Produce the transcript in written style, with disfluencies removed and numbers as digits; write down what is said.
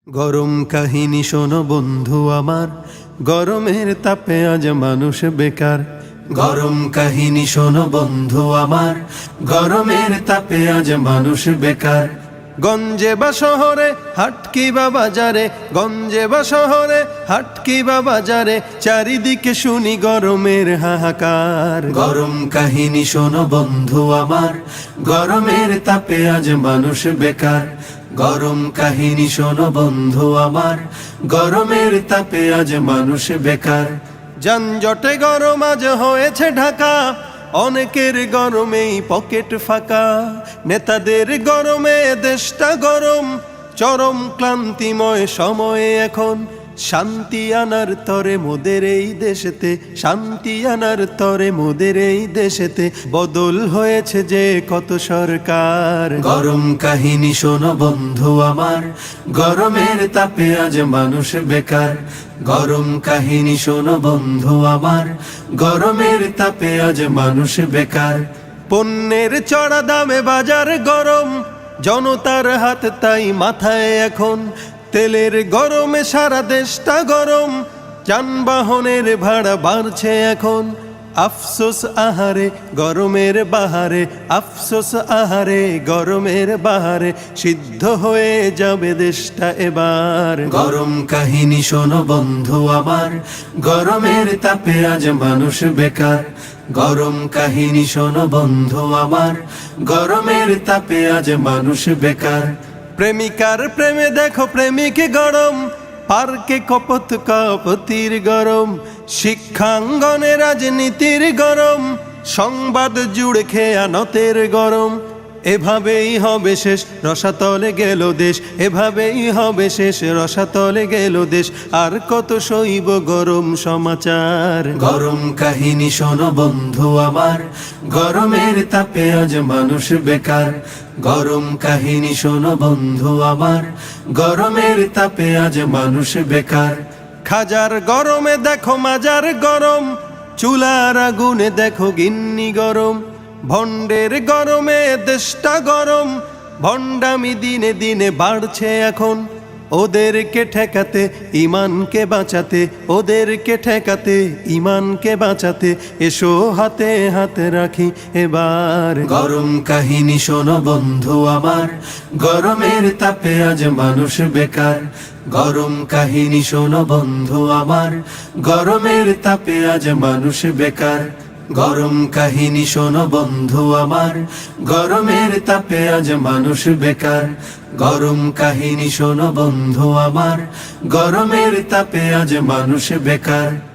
গরম কাহিনী শোনো বন্ধু আমার, গরমের তাপে আজ মানুষ বেকার। গরম কাহিনী শোনো বন্ধু আমার, গরমের তাপে আজ মানুষ বেকার। গঞ্জে বা শহরে হাট কিবা বাজারে, গঞ্জে বা শহরে হাট কিবা বাজারে, চারিদিকে শুনি গরমের হাহাকার। গরম কাহিনী শোনো বন্ধু আমার, গরমের তাপে আজ মানুষ বেকার। গরম কাহিনী শোনো বন্ধু আমার, গরমের তাপে আজ মানুষ বেকার। যানজটে গরম আজ হয়েছে ঢাকা, অনেকের গরমেই পকেট ফাঁকা। নেতাদের গরমে দেশটা গরম, চরম ক্লান্তিময় সময়ে এখন শান্তি আনার তরে মোদের এই দেশেতে, শান্তি আনার তরে মোদের এই দেশেতে বদল হয়েছে যে কত সরকার। গরম কাহিনী শোনো বন্ধু আমার, গরমের তাপে আজ মানুষ বেকার। গরম কাহিনী শোনো বন্ধু আমার, গরমের তাপে আজ মানুষ বেকার। পণ্যের চড়া দামে বাজার গরম, জনতার হাত তাই মাথায় এখন। তেলের গরমে সারা দেশটা গরম, যানবাহনের ভাড়া বাড়ছে এখন। আফসোস আহারে গরমের বাহারে, আফসোস আহারে গরমের বাহারে, সিদ্ধ হয়ে যাবে দেশটা এবার। গরম কাহিনী শোনো বন্ধু আমার, গরমের তাপে আজ মানুষ বেকার। গরম কাহিনী শোনো বন্ধু আমার, গরমের তাপে আজ মানুষ বেকার। প্রেমিকার প্রেমে দেখো প্রেমিক গরম, পার্কে কপত কপতির গরম। শিক্ষাঙ্গনে রাজনীতির গরম, সংবাদ জুড়ে খেয়ানতের গরম। এভাবেই হবে শেষ, রসাতলে গেল দেশ। এভাবেই হবে শেষ, রসাতলে গেল দেশ। আর কত সইব গরম সমাচার। গরম কাহিনী শোনো বন্ধু আমার, গরমের তাপে আজ মানুষ বেকার। গরম কাহিনী শোনো বন্ধু আমার, গরমের তাপে আজ মানুষ বেকার। খাজার গরমে দেখো মাজার গরম, চুলার আগুনে দেখো গিন্নি গরম। ভণ্ডের গরমে দেশটা গরম, ভণ্ডামি দিনে দিনে বাড়ছে এখন। ওদেরকে ঠেকাতে ইমানকে বাঁচাতে, ওদেরকে ঠেকাতে ইমানকে বাঁচাতে, এসো হাতে হাতে রাখি এবার। গরম কাহিনী শোনো বন্ধু আমার, গরমের তাপে আজ মানুষ বেকার। গরম কাহিনী শোনো বন্ধু আমার, গরমের তাপে আজ মানুষ বেকার। গরম কাহিনী শোনো বন্ধু আমার, গরমের তাপে আজ মানুষ বেকার। গরম কাহিনী শোনো বন্ধু আমার, গরমের তাপে আজ মানুষ বেকার।